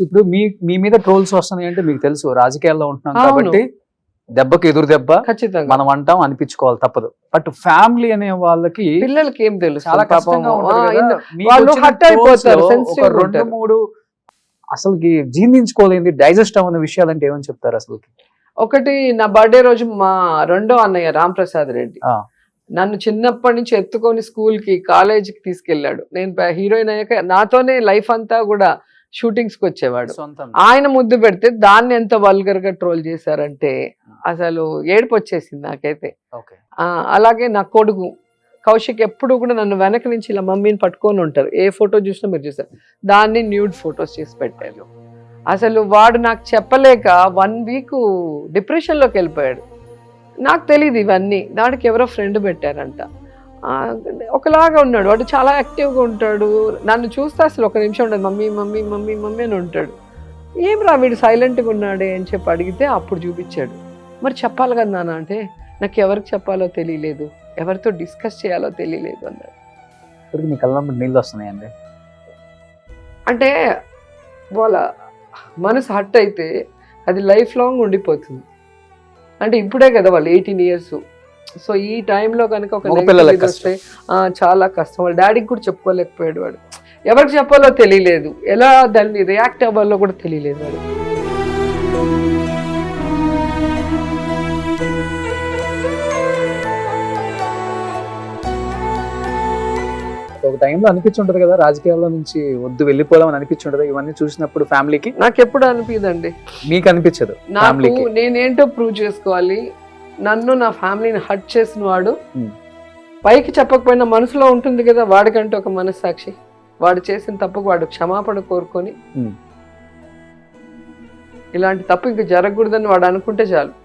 ఇప్పుడు మీ మీద ట్రోల్స్ వస్తున్నాయి అంటే మీకు తెలుసు రాజకీయాల్లో ఉంటున్నాం అవును. కాబట్టి దెబ్బకి ఎదురు దెబ్బ ఖచ్చితంగా మనం అంటాం అనిపించుకోవాలి తప్పదు. బట్ ఫ్యామిలీ అనే వాళ్ళకి పిల్లలకి ఏం తెలుసు చాలా పాపం. కష్టంగా ఉంటది ఆ, కదా. మీకు వాళ్ళు వచ్చిన హట్ అయిపోతారు, trolls లో sensitive ఒక 2-3 అసలుకి జీర్ణించుకోలేంది డైజెస్ట్ అవ్వని విషయాలు అంటే ఏమని చెప్తారు అసలుకి? ఒకటి, నా బర్త్డే రోజు మా రెండో అన్నయ్య రాంప్రసాద్ రెడ్డి ఆ, నన్ను చిన్నప్పటి నుంచి ఎత్తుకొని స్కూల్ కి కాలేజీకి తీసుకెళ్లాడు. నేను హీరోయిన్ అయ్యాక నాతోనే లైఫ్ అంతా కూడా షూటింగ్స్ కి వచ్చేవాడు. సొంతం ఆయన ముద్దు పెడితే దాన్ని ఎంత వల్గర్ గా ట్రోల్ చేశారంటే అసలు ఏడుపు వచ్చేసింది నాకైతే. ఓకే. అలాగే నా కొడుకు కౌశిక్ ఎప్పుడు కూడా నన్ను వెనక నుంచి ఇలా మమ్మీని పట్టుకొని ఉంటారు. ఏ ఫోటో చూసినా మీరు చూసారు, దాన్ని న్యూడ్ ఫొటోస్ చేసి పెట్టారు. అసలు వాడు నాకు చెప్పలేక 1 వీక్ డిప్రెషన్లోకి వెళ్ళిపోయాడు. నాకు తెలియదు ఇవన్నీ, దానికి ఎవరో ఫ్రెండ్ పెట్టారంట. ఒకలాగా ఉన్నాడు వాడు, చాలా యాక్టివ్గా ఉంటాడు. నన్ను చూస్తే అసలు ఒక నిమిషం ఉండదు, మమ్మీ మమ్మీ మమ్మీ మమ్మీ అని ఉంటాడు. ఏం రా వీడు సైలెంట్గా ఉన్నాడే అని చెప్పి అడిగితే అప్పుడు చూపించాడు. మరి చెప్పాలి కదా నాన్న అంటే, నాకు ఎవరికి చెప్పాలో తెలియలేదు, ఎవరితో డిస్కస్ చేయాలో తెలియలేదు అన్నాడు. ఇప్పటికి మీ కళ్ళంబడి నీళ్ళు వస్తున్నాయండి. అంటే వాళ్ళ మనసు హట్ అయితే అది లైఫ్ లాంగ్ ఉండిపోతుంది. అంటే ఇప్పుడే కదా వాళ్ళు 18 years. సో ఈ టైంలో కనుక ఒక మగపిల్లలకు negative వస్తే చాలా కష్టం. వాళ్ళ డాడీకి కూడా చెప్పుకోలేకపోయాడు వాడు, ఎవరికి చెప్పాలో తెలియలేదు, ఎలా దాన్ని రియాక్ట్ అవ్వాలో కూడా తెలియలేదు వాడు. ఒక టైంలో అనిపించుంటది కదా రాజకీయాల్లో నుంచి వద్దు వెళ్ళిపోదాం అని అనిపించుంటది ఇవన్నీ చూసినప్పుడు ఫ్యామిలీకి? నాకు ఎప్పుడు అనిపిదండి, మీకు అనిపించదు? నాకు ఫ్యామిలీకి నేనేంటో ప్రూవ్ చేసుకోవాలి. నన్ను నా ఫ్యామిలీని హర్ట్ చేసిన వాడు Hmm. పైకి చెప్పకపోయినా మనసులో ఉంటుంది కదా వాడికంటే ఒక మనస్సాక్షి. వాడు చేసిన తప్పుకు వాడు క్షమాపణ కోరుకొని Hmm. ఇలాంటి తప్పు ఇంక జరగకూడదని వాడు అనుకుంటే చాలు.